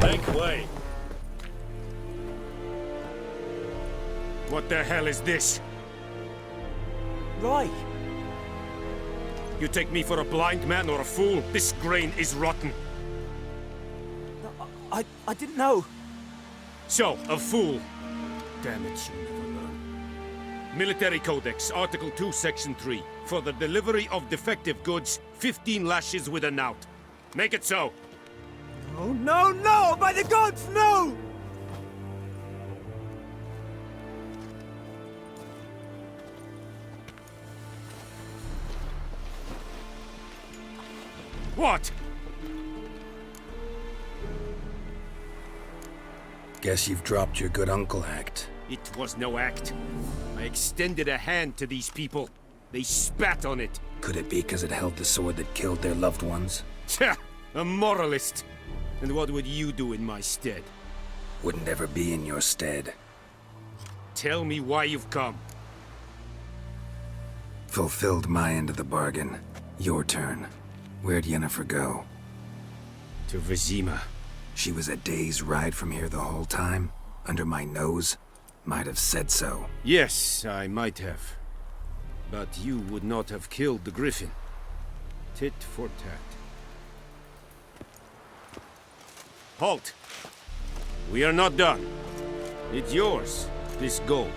Make way. What the hell is this? Right. You take me for a blind man or a fool? This grain is rotten. I didn't know. So, a fool. Damn it, you never learn. Military Codex, Article 2, Section 3. For the delivery of defective goods, 15 lashes with a knout. Make it so. Oh, no, no! By the gods, no! What? Guess you've dropped your good uncle act. It was no act. I extended a hand to these people. They spat on it. Could it be because it held the sword that killed their loved ones? Tja, a moralist. And what would you do in my stead? Wouldn't ever be in your stead. Tell me why you've come. Fulfilled my end of the bargain. Your turn. Where'd Yennefer go? To Vizima. She was a day's ride from here the whole time? Under my nose? Might have said so. Yes, I might have. But you would not have killed the griffin. Tit for tat. Halt! We are not done. It's yours, this gold.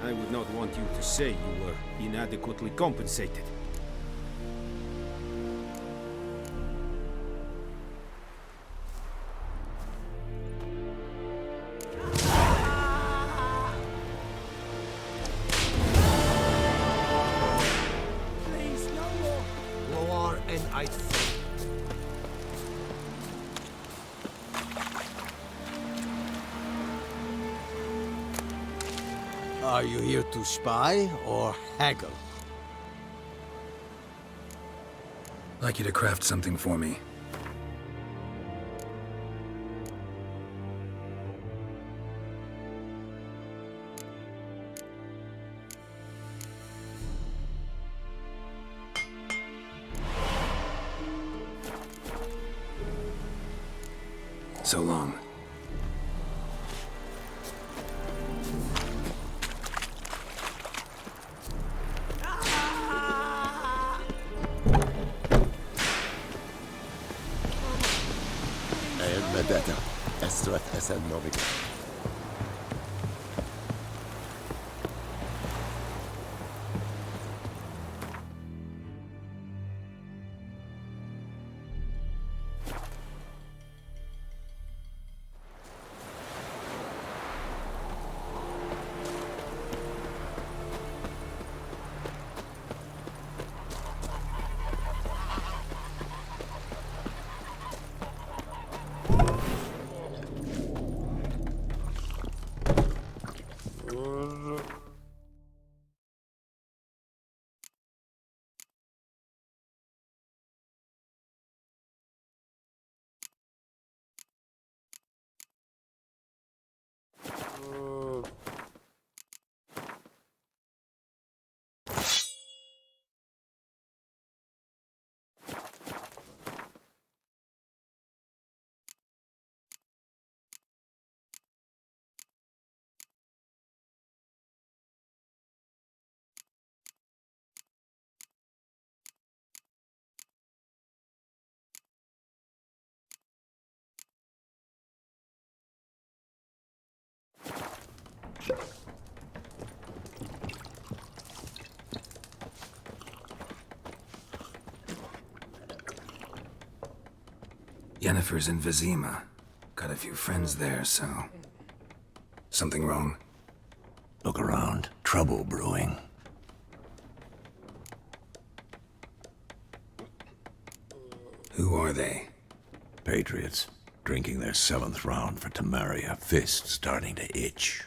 I would not want you to say you were inadequately compensated. Please, no more. Lower and I... Are you here to spy or haggle? Like you to craft something for me. So long. Vendetta. Ezt vett eszed, Novik. Yennefer's in Vizima. Got a few friends there, so... Something wrong? Look around. Trouble brewing. Who are they? Patriots. Drinking their 7th round for Temeria. Fist starting to itch.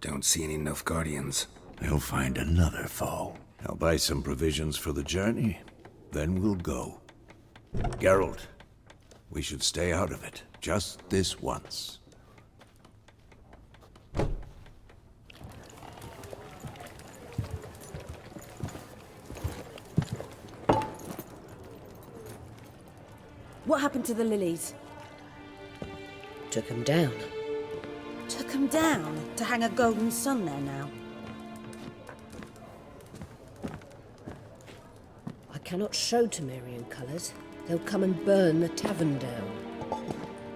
Don't see any Nilfgaardians. They'll find another foe. I'll buy some provisions for the journey. Then we'll go. Geralt, we should stay out of it. Just this once. What happened to the lilies? Took 'em down. Took them down to hang a golden sun there now. I cannot show Temerian colours. They'll come and burn the tavern down.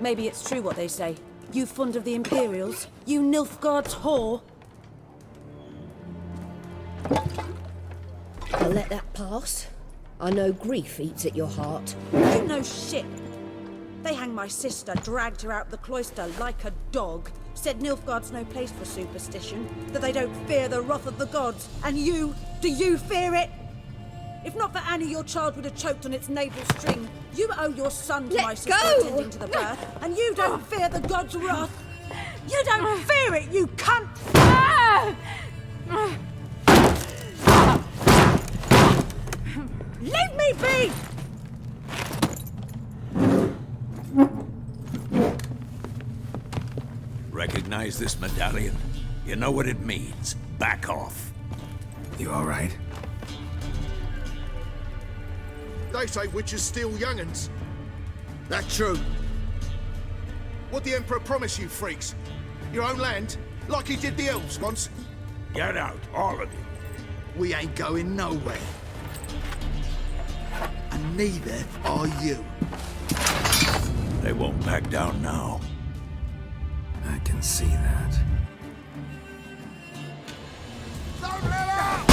Maybe it's true what they say. You fond of the Imperials? You Nilfgaard's whore? I'll let that pass. I know grief eats at your heart. You know shit. They hanged my sister, dragged her out the cloister like a dog. Said Nilfgaard's no place for superstition, that they don't fear the wrath of the gods. And you, do you fear it? If not for Annie, your child would have choked on its navel string. You owe your son to Let my sister go! attending to the birth, and you don't fear the gods' wrath. You don't fear it, you cunt! Leave me be! Recognize this medallion? You know what it means. Back off. You all right? They say witches steal young'uns. That true. What the Emperor promise you, freaks? Your own land? Like he did the elves once? Get out, all of you. We ain't going nowhere. And neither are you. They won't back down now. I can see that. Don't let up!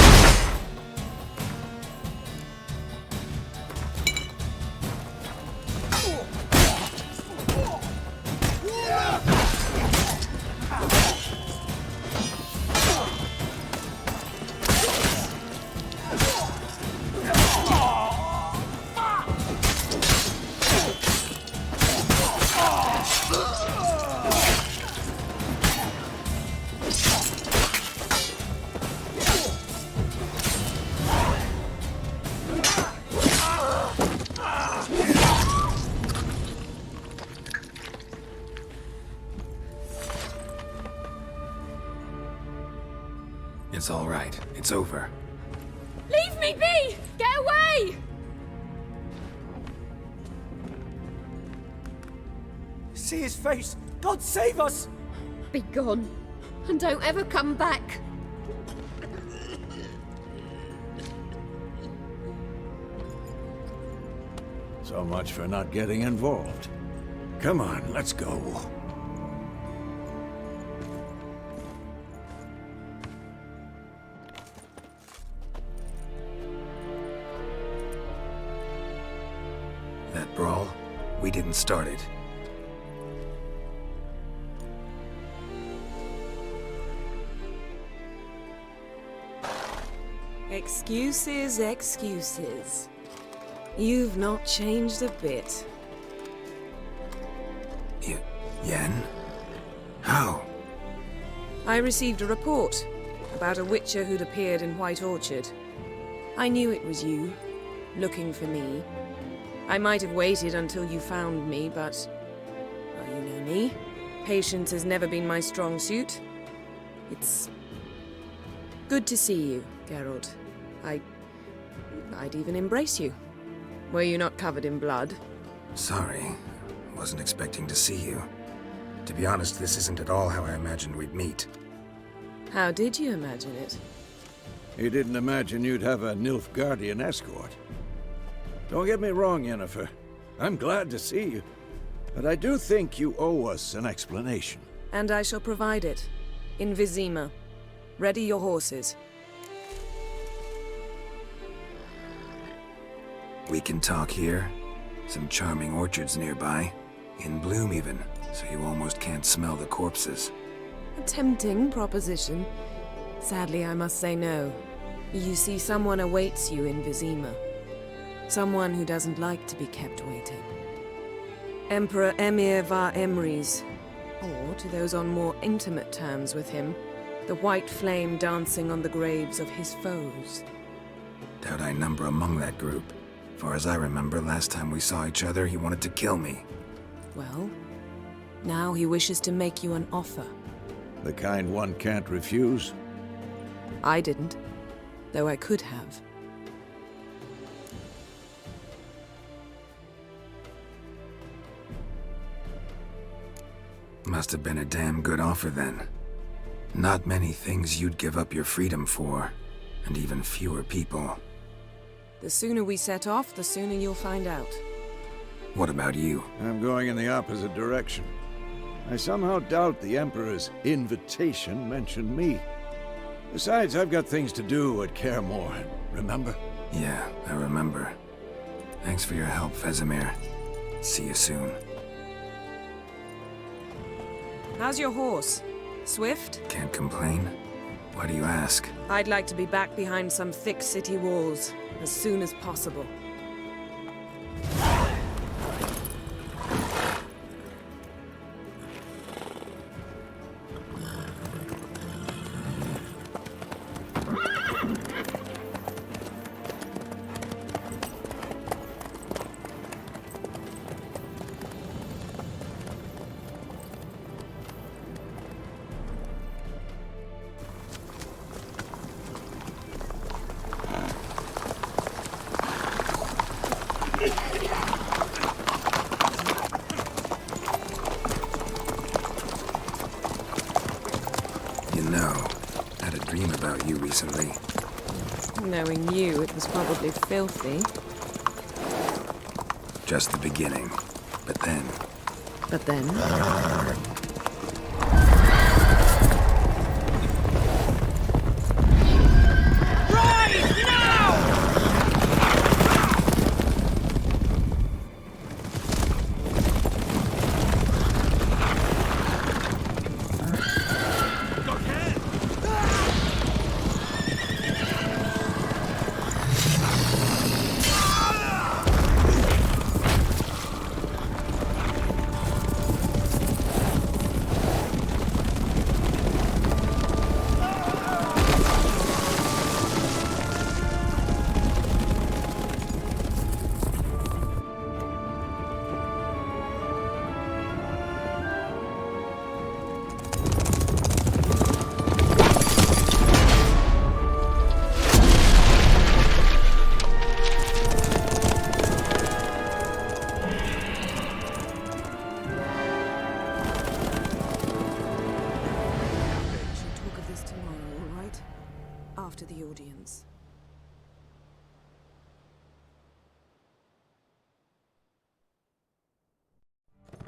It's all right. It's over. Leave me be! Get away! See his face! God save us! Be gone. And don't ever come back. So much for not getting involved. Come on, let's go. That brawl, we didn't start it. Excuses, excuses. You've not changed a bit. Yen? How? I received a report about a witcher who'd appeared in White Orchard. I knew it was you, looking for me. I might have waited until you found me, but... well, you know me. Patience has never been my strong suit. It's... good to see you, Geralt. I'd even embrace you. Were you not covered in blood? Sorry. Wasn't expecting to see you. To be honest, this isn't at all how I imagined we'd meet. How did you imagine it? He didn't imagine you'd have a Nilfgaardian escort. Don't get me wrong, Yennefer. I'm glad to see you. But I do think you owe us an explanation. And I shall provide it. In Vizima. Ready your horses. We can talk here. Some charming orchards nearby. In bloom even, so you almost can't smell the corpses. A tempting proposition. Sadly, I must say no. You see, someone awaits you in Vizima. Someone who doesn't like to be kept waiting. Emperor Emir var Emrys. Or, to those on more intimate terms with him, the white flame dancing on the graves of his foes. Doubt I number among that group. Far as I remember, last time we saw each other, he wanted to kill me. Well, now he wishes to make you an offer. The kind one can't refuse. I didn't, though I could have. Must have been a damn good offer then. Not many things you'd give up your freedom for, and even fewer people. The sooner we set off, the sooner you'll find out. What about you? I'm going in the opposite direction. I somehow doubt the Emperor's invitation mentioned me. Besides, I've got things to do at Kaer Morhen, remember? Yeah, I remember. Thanks for your help, Vesemir. See you soon. How's your horse? Swift? Can't complain. Why do you ask? I'd like to be back behind some thick city walls as soon as possible. Recently. Knowing you, it was probably filthy. Just the beginning. But then... But then? After the audience.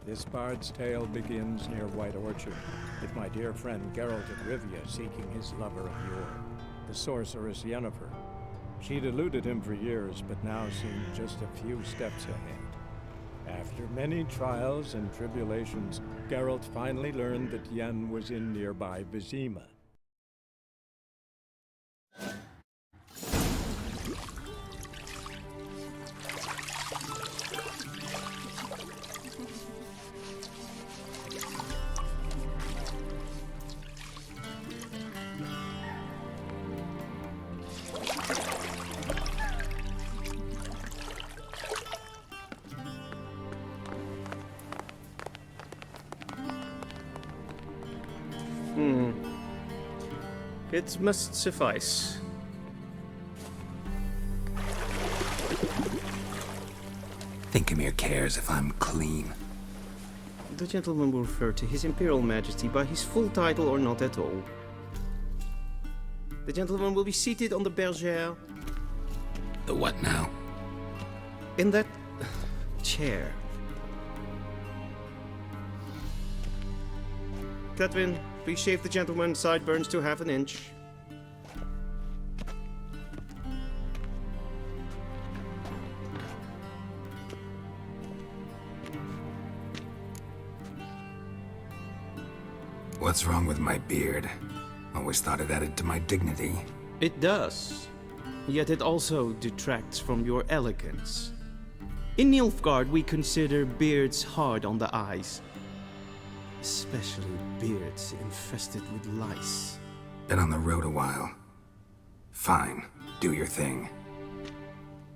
This bard's tale begins near White Orchard, with my dear friend Geralt of Rivia seeking his lover of yore, the sorceress Yennefer. She'd eluded him for years, but now seemed just a few steps ahead. After many trials and tribulations, Geralt finally learned that Yen was in nearby Vizima. It must suffice. Thinkamir cares if I'm clean. The gentleman will refer to His Imperial Majesty by his full title or not at all. The gentleman will be seated on the bergère. The what now? In that chair. Catwin, please shave the gentleman's sideburns to half an inch. What's wrong with my beard? Always thought it added to my dignity. It does. Yet it also detracts from your elegance. In Nilfgaard, we consider beards hard on the eyes. Especially beards infested with lice. Been on the road a while. Fine, do your thing.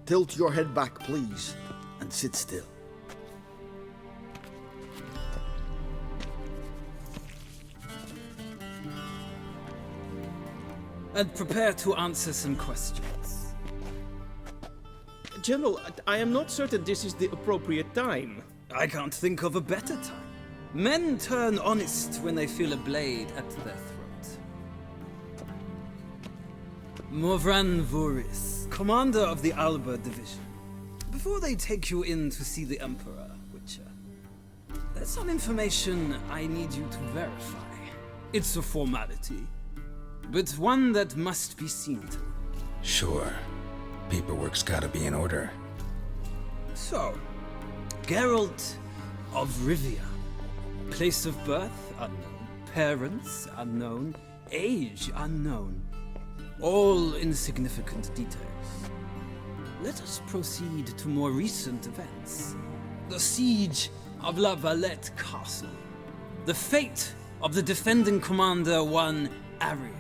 Tilt your head back, please, and sit still. And prepare to answer some questions. General, I am not certain this is the appropriate time. I can't think of a better time. Men turn honest when they feel a blade at their throat. Morvran Voris, commander of the Alba Division. Before they take you in to see the Emperor, Witcher, there's some information I need you to verify. It's a formality, but one that must be seen to. Sure. Paperwork's gotta be in order. So, Geralt of Rivia. Place of birth unknown. Parents unknown. Age unknown. All insignificant details. Let us proceed to more recent events. The siege of La Valette Castle. The fate of the defending commander, one Arian.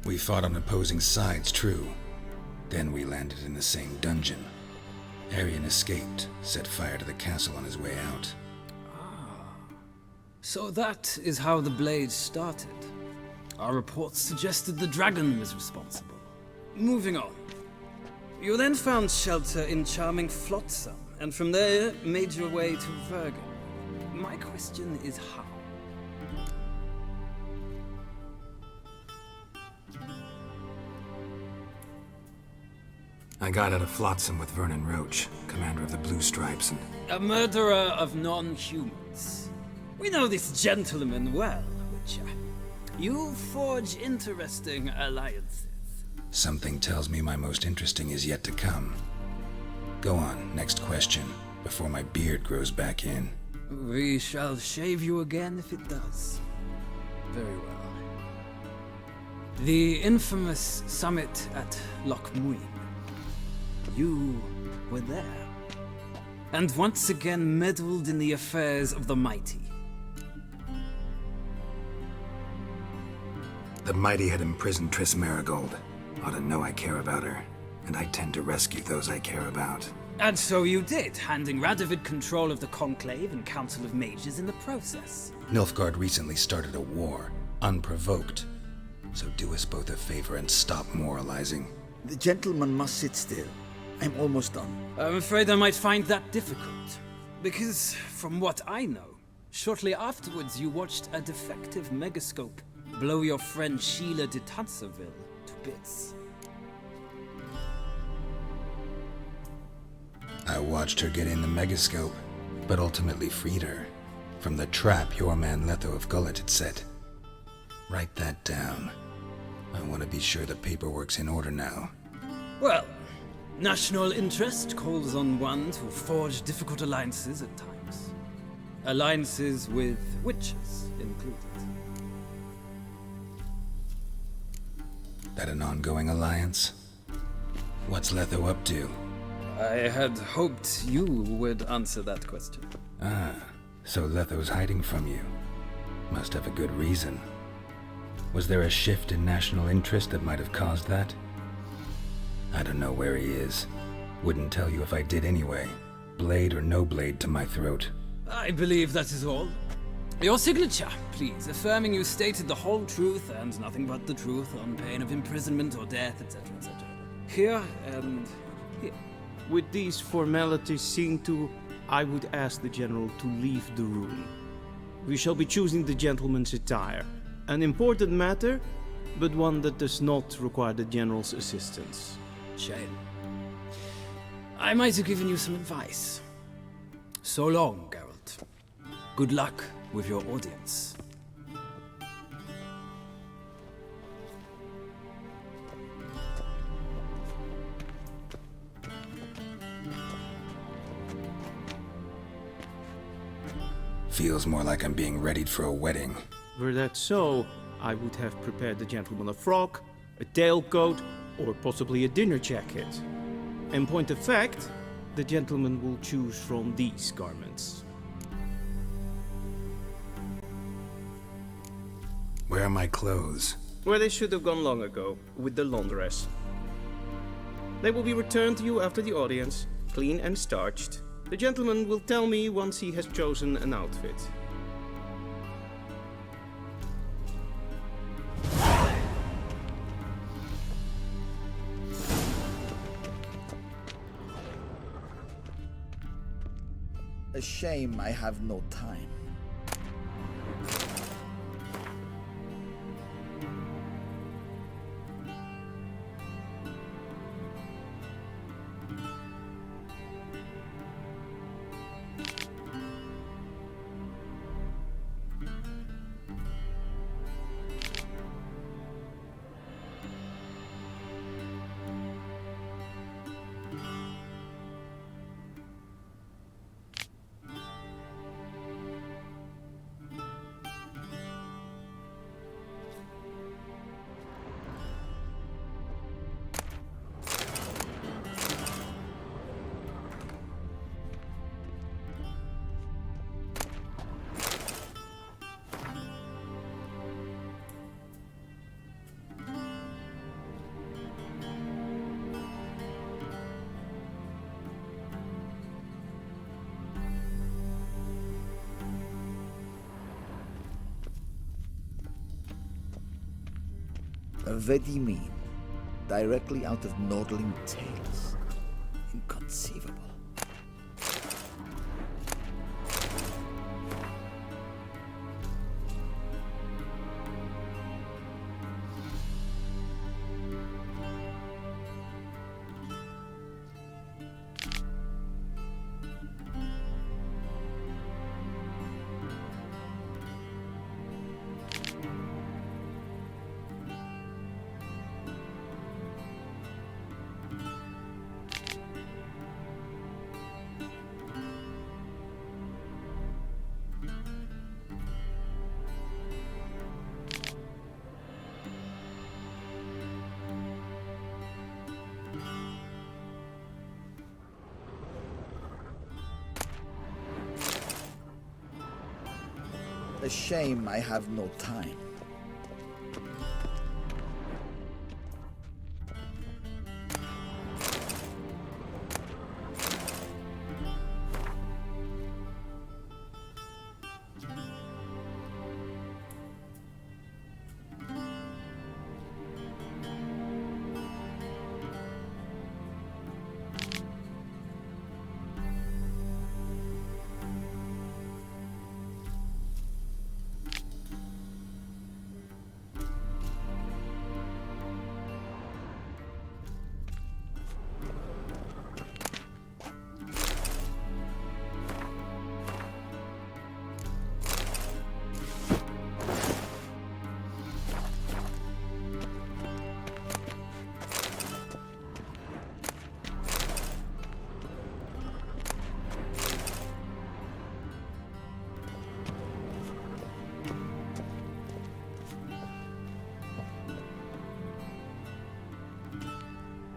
We fought on opposing sides, true. Then we landed in the same dungeon. Arian escaped, set fire to the castle on his way out. So that is how the blade started. Our reports suggested the dragon was responsible. Moving on. You then found shelter in charming Flotsam, and from there made your way to Vergen. My question is how? I got out of Flotsam with Vernon Roach, commander of the Blue Stripes, and... A murderer of non-humans. We know this gentleman well, Witcher. You forge interesting alliances. Something tells me my most interesting is yet to come. Go on, next question, before my beard grows back in. We shall shave you again if it does. Very well. The infamous summit at Loch Muin. You were there. And once again meddled in the affairs of the mighty. The mighty had imprisoned Triss Marigold. Ought to know I care about her, and I tend to rescue those I care about. And so you did, handing Radovid control of the Conclave and Council of Mages in the process. Nilfgaard recently started a war, unprovoked. So do us both a favor and stop moralizing. The gentleman must sit still. I'm almost done. I'm afraid I might find that difficult. Because, from what I know, shortly afterwards you watched a defective megascope blow your friend Sheila de Tanserville to bits. I watched her get in the megascope, but ultimately freed her from the trap your man Letho of Gullet had set. Write that down. I want to be sure the paperwork's in order now. Well, national interest calls on one to forge difficult alliances at times. Alliances with witches included. That an ongoing alliance? What's Letho up to? I had hoped you would answer that question. Ah, so Letho's hiding from you. Must have a good reason. Was there a shift in national interest that might have caused that? I don't know where he is. Wouldn't tell you if I did anyway. Blade or no blade to my throat. I believe that is all. Your signature, please, affirming you stated the whole truth and nothing but the truth on pain of imprisonment or death, etc., etc. Here and here. With these formalities seen to, I would ask the General to leave the room. We shall be choosing the gentleman's attire. An important matter, but one that does not require the General's assistance. Shame. I might have given you some advice. So long, Geralt. Good luck with your audience. Feels more like I'm being readied for a wedding. Were that so, I would have prepared the gentleman a frock, a tailcoat, or possibly a dinner jacket. In point of fact, the gentleman will choose from these garments. Where are my clothes? Where they should have gone long ago, with the laundress. They will be returned to you after the audience, clean and starched. The gentleman will tell me once he has chosen an outfit. A shame I have no time. A Vedimine, directly out of Nordling tales. Inconceivable. A shame I have no time.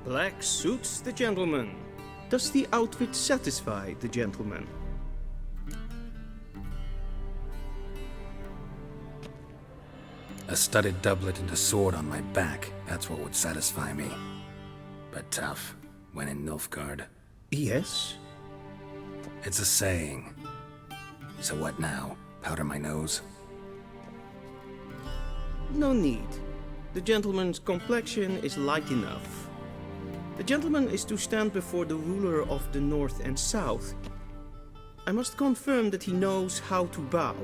Black suits the gentleman. Does the outfit satisfy the gentleman? A studded doublet and a sword on my back, that's what would satisfy me. But tough, when in Nilfgaard. Yes? It's a saying. So what now? Powder my nose? No need. The gentleman's complexion is light enough. The gentleman is to stand before the ruler of the North and South. I must confirm that he knows how to bow.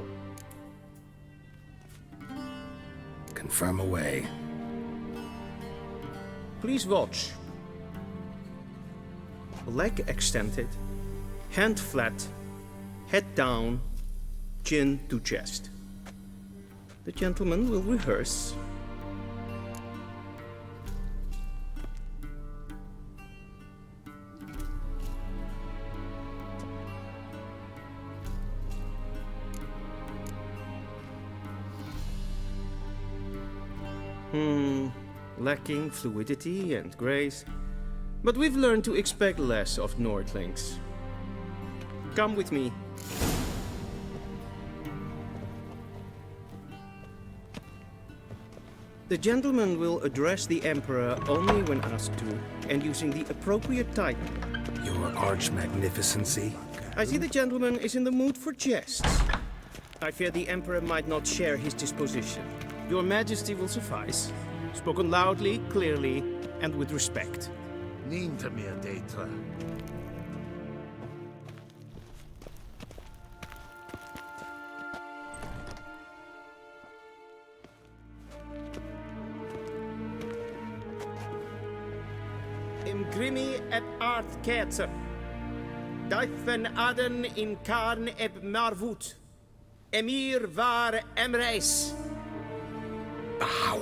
Confirm away. Please watch. Leg extended, hand flat, head down, chin to chest. The gentleman will rehearse. Lacking fluidity and grace, but we've learned to expect less of Nordlings. Come with me. The gentleman will address the Emperor only when asked to, and using the appropriate title. Your Arch-Magnificency? I see the gentleman is in the mood for jests. I fear the Emperor might not share his disposition. Your Majesty will suffice. Spoken loudly, clearly, and with respect. Niet meer daten. grimi eb art ketzer. Daifen aden in karn eb marvut. Emir var emreis. Bow.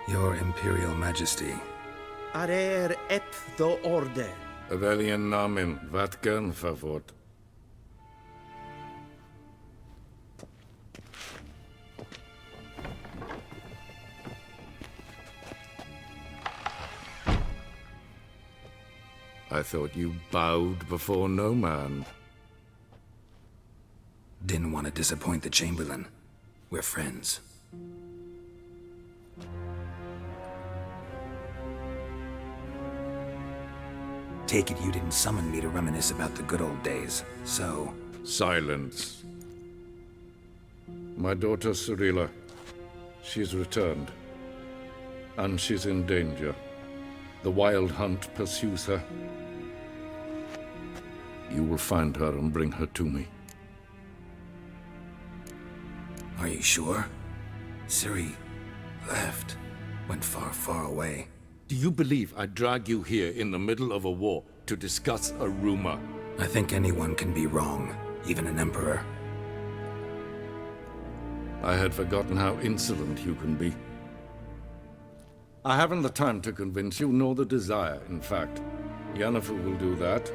Your Imperial Majesty. Arer ep do orde. Weljen namen, wat gern verwort. I thought you bowed before no man. Didn't want to disappoint the Chamberlain. We're friends. Take it you didn't summon me to reminisce about the good old days, so... Silence. My daughter Cirilla, she's returned. And she's in danger. The Wild Hunt pursues her. You will find her and bring her to me. Are you sure? Ciri left. Went far, far away. Do you believe I'd drag you here in the middle of a war to discuss a rumor? I think anyone can be wrong, even an emperor. I had forgotten how insolent you can be. I haven't the time to convince you, nor the desire, in fact. Yennefer will do that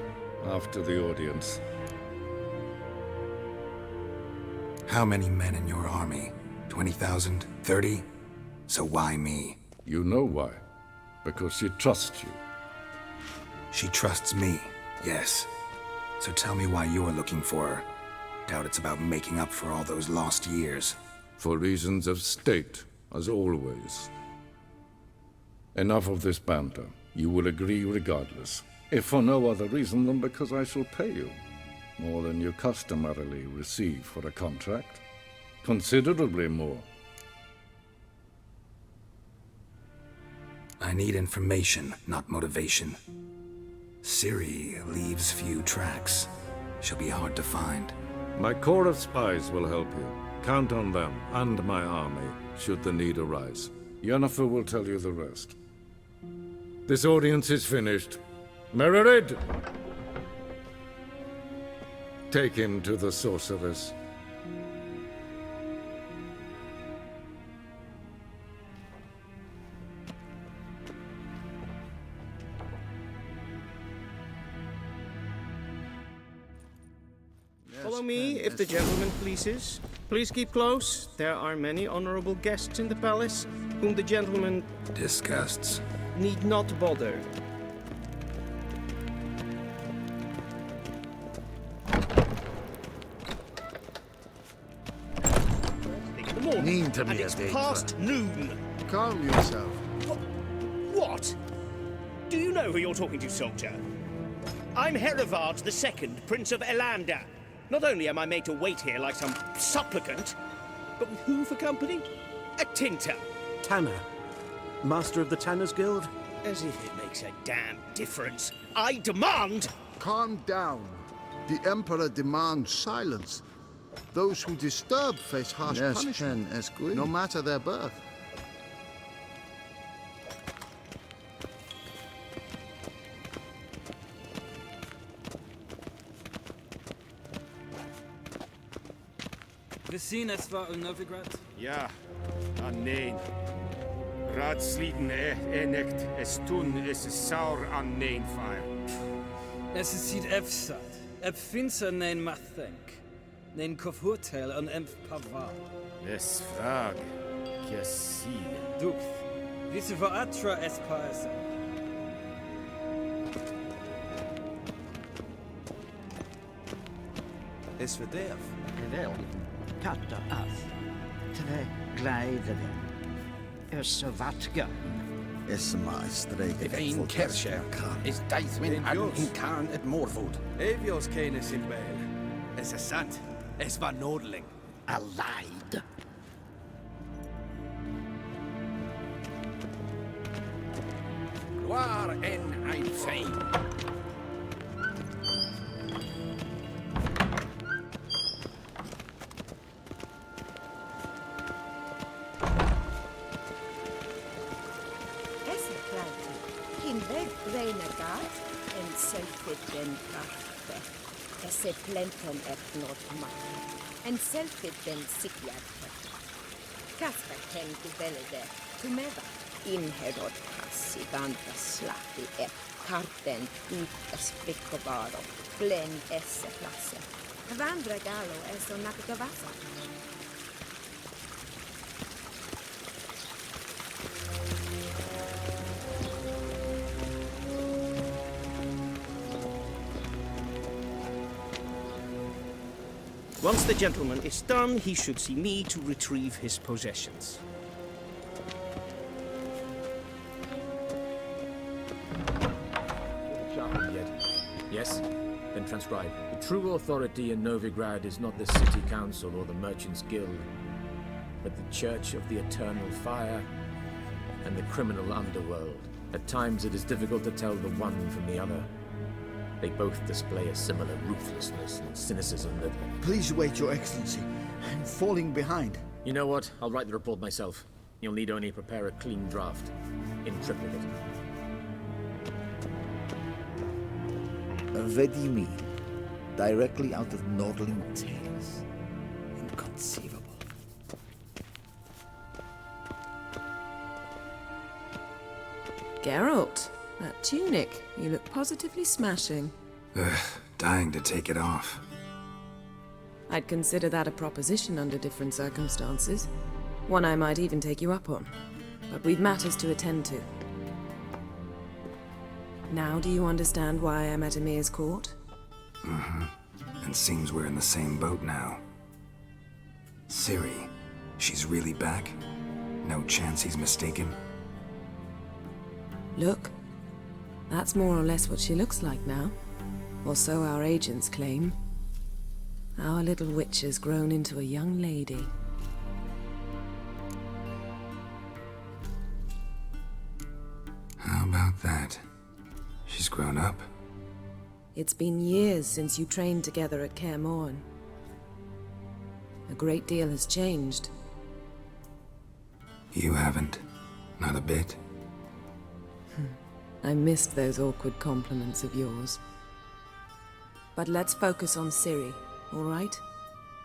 after the audience. How many men in your army? 20,000? 30? So why me? You know why. Because she trusts you. She trusts me, yes. So tell me why you're looking for her. Doubt it's about making up for all those lost years. For reasons of state, as always. Enough of this banter. You will agree regardless. If for no other reason than because I shall pay you. More than you customarily receive for a contract. Considerably more. I need information, not motivation. Ciri leaves few tracks. She'll be hard to find. My corps of spies will help you. Count on them, and my army, should the need arise. Yennefer will tell you the rest. This audience is finished. Mererid! Take him to the sorceress. Follow me, if the gentleman pleases. Please keep close. There are many honorable guests in the palace, whom the gentleman... disgusts. ...need not bother. Mean to and me, it's Adinka. past noon. Calm yourself. What? Do you know who you're talking to, soldier? I'm Herivard II, Prince of Elander. Not only am I made to wait here like some supplicant, but with who for company? A tinter. Tanner? Master of the Tanners Guild? As if it makes a damn difference. I demand... Calm down. The Emperor demands silence. Those who disturb face harsh punishment, no matter their birth. We zien es war in Novigrad. Ja, nein. Raadsliden enekt, es tun, es is saur an nein fire. Es is siet efsat. Ep finser nein mathenk. Nein kofurtel an emf pavar. Es frag, kiasile. Duft. Wisse va atra es paese. Es verdef. Wel, katta af. Tre gleideren. Så vatga. Is my strike. If ein kerscher is Deithwin an in Karn at Morwood. Evios canis in bail. Es is sant. Es var Nordling. Allied. Waar en ein fein. Arte. Esse plenton et not mare. En selfit den sikiat. Kasper ten kuvelede. Tumeva. Inherod passi vanta slati et karten ut spicovaro. Blen esse klasse. Vandra galo eso nakagavasa. Once the gentleman is done, he should see me to retrieve his possessions. Yes? Then transcribe. The true authority in Novigrad is not the city council or the merchants' guild, but the Church of the Eternal Fire and the criminal underworld. At times it is difficult to tell the one from the other. They both display a similar ruthlessness and cynicism that... Please wait, Your Excellency. I'm falling behind. You know what? I'll write the report myself. You'll need only prepare a clean draft. In triplicate. Vedimi. Directly out of Nordling Tales. Inconceivable. Geralt, that tunic. You look positively smashing. Ugh, dying to take it off. I'd consider that a proposition under different circumstances. One I might even take you up on. But we've matters to attend to. Now do you understand why I'm at Emir's court? Mm-hmm. And seems we're in the same boat now. Ciri, she's really back? No chance he's mistaken? Look, that's more or less what she looks like now. Or so our agents claim. Our little witch has grown into a young lady. How about that? She's grown up. It's been years since you trained together at Kaer Morhen. A great deal has changed. You haven't. Not a bit. I missed those awkward compliments of yours. But let's focus on Ciri, all right?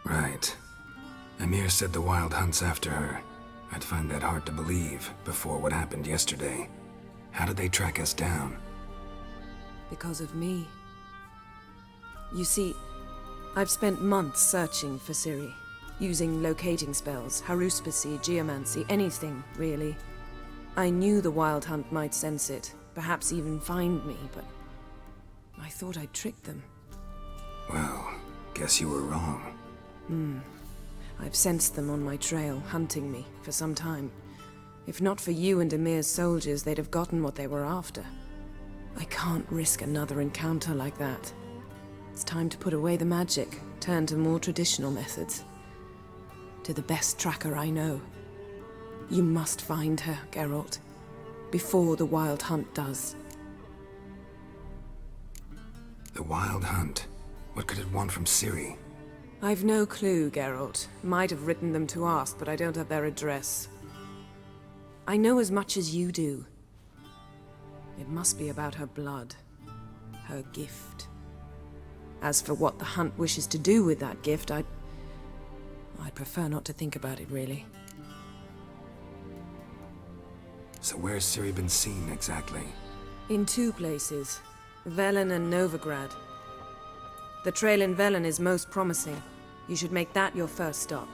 Right. Emir said the Wild Hunt's after her. I'd find that hard to believe before what happened yesterday. How did they track us down? Because of me. You see, I've spent months searching for Ciri, using locating spells, haruspicy, geomancy, anything, really. I knew the Wild Hunt might sense it, perhaps even find me, but I thought I'd tricked them. Well, guess you were wrong. I've sensed them on my trail, hunting me, for some time. If not for you and Emir's soldiers, they'd have gotten what they were after. I can't risk another encounter like that. It's time to put away the magic, turn to more traditional methods. To the best tracker I know. You must find her, Geralt. Before the Wild Hunt does. The Wild Hunt? What could it want from Ciri? I've no clue, Geralt. Might have written them to ask, but I don't have their address. I know as much as you do. It must be about her blood. Her gift. As for what the Hunt wishes to do with that gift, I'd prefer not to think about it, really. So where's Ciri been seen, exactly? In two places. Velen and Novigrad. The trail in Velen is most promising. You should make that your first stop.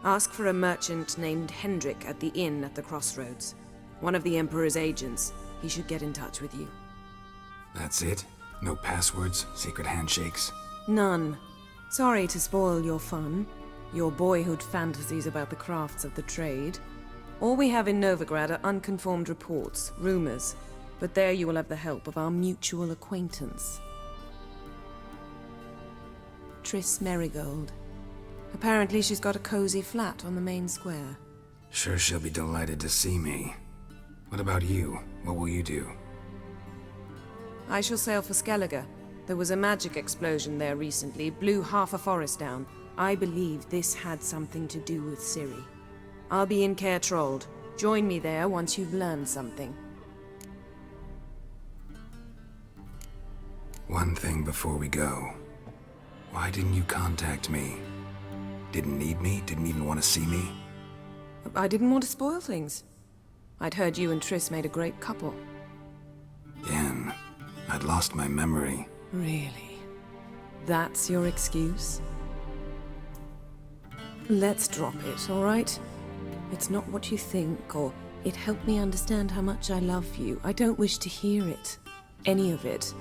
Ask for a merchant named Hendrik at the inn at the crossroads. One of the Emperor's agents. He should get in touch with you. That's it? No passwords, secret handshakes? None. Sorry to spoil your fun. Your boyhood fantasies about the crafts of the trade. All we have in Novigrad are unconformed reports, rumors. But there you will have the help of our mutual acquaintance. Triss Merigold. Apparently she's got a cozy flat on the main square. Sure she'll be delighted to see me. What about you? What will you do? I shall sail for Skellige. There was a magic explosion there recently, blew half a forest down. I believe this had something to do with Ciri. I'll be in Caer Trold. Join me there once you've learned something. One thing before we go. Why didn't you contact me? Didn't need me? Didn't even want to see me? I didn't want to spoil things. I'd heard you and Triss made a great couple. Yen, I'd lost my memory. Really? That's your excuse? Let's drop it, all right? It's not what you think, or it helped me understand how much I love you. I don't wish to hear it. Any of it.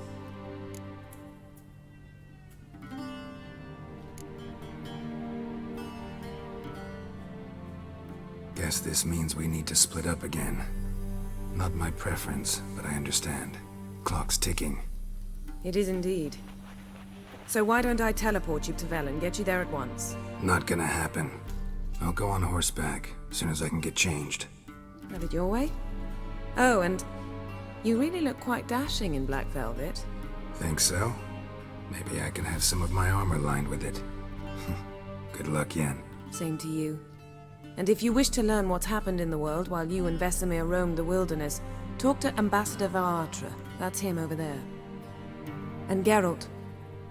Guess this means we need to split up again. Not my preference, but I understand. Clock's ticking. It is indeed. So why don't I teleport you to Velen, get you there at once? Not gonna happen. I'll go on horseback, as soon as I can get changed. Have it your way? Oh, and you really look quite dashing in black velvet. Think so? Maybe I can have some of my armor lined with it. Good luck, Yen. Same to you. And if you wish to learn what's happened in the world while you and Vesemir roamed the wilderness, talk to Ambassador Varatra. That's him over there. And Geralt,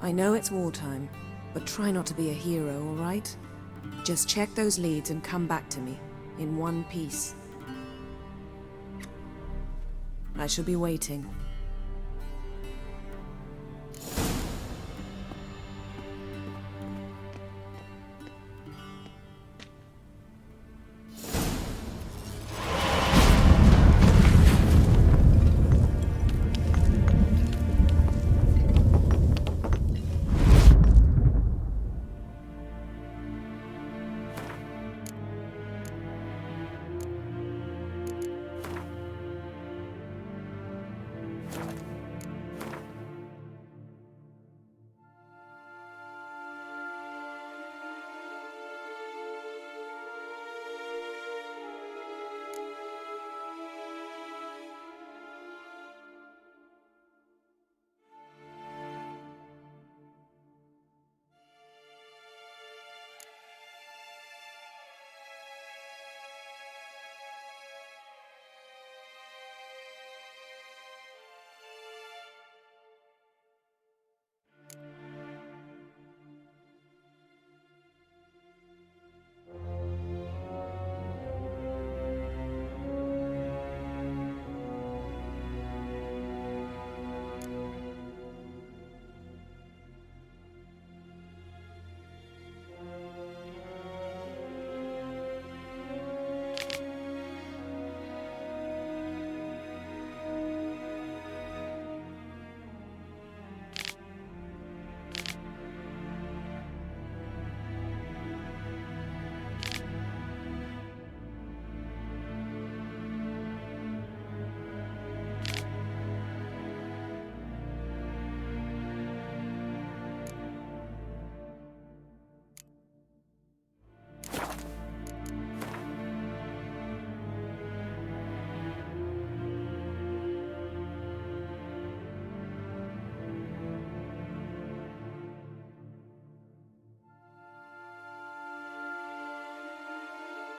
I know it's wartime, but try not to be a hero, all right? Just check those leads and come back to me, in one piece. I shall be waiting.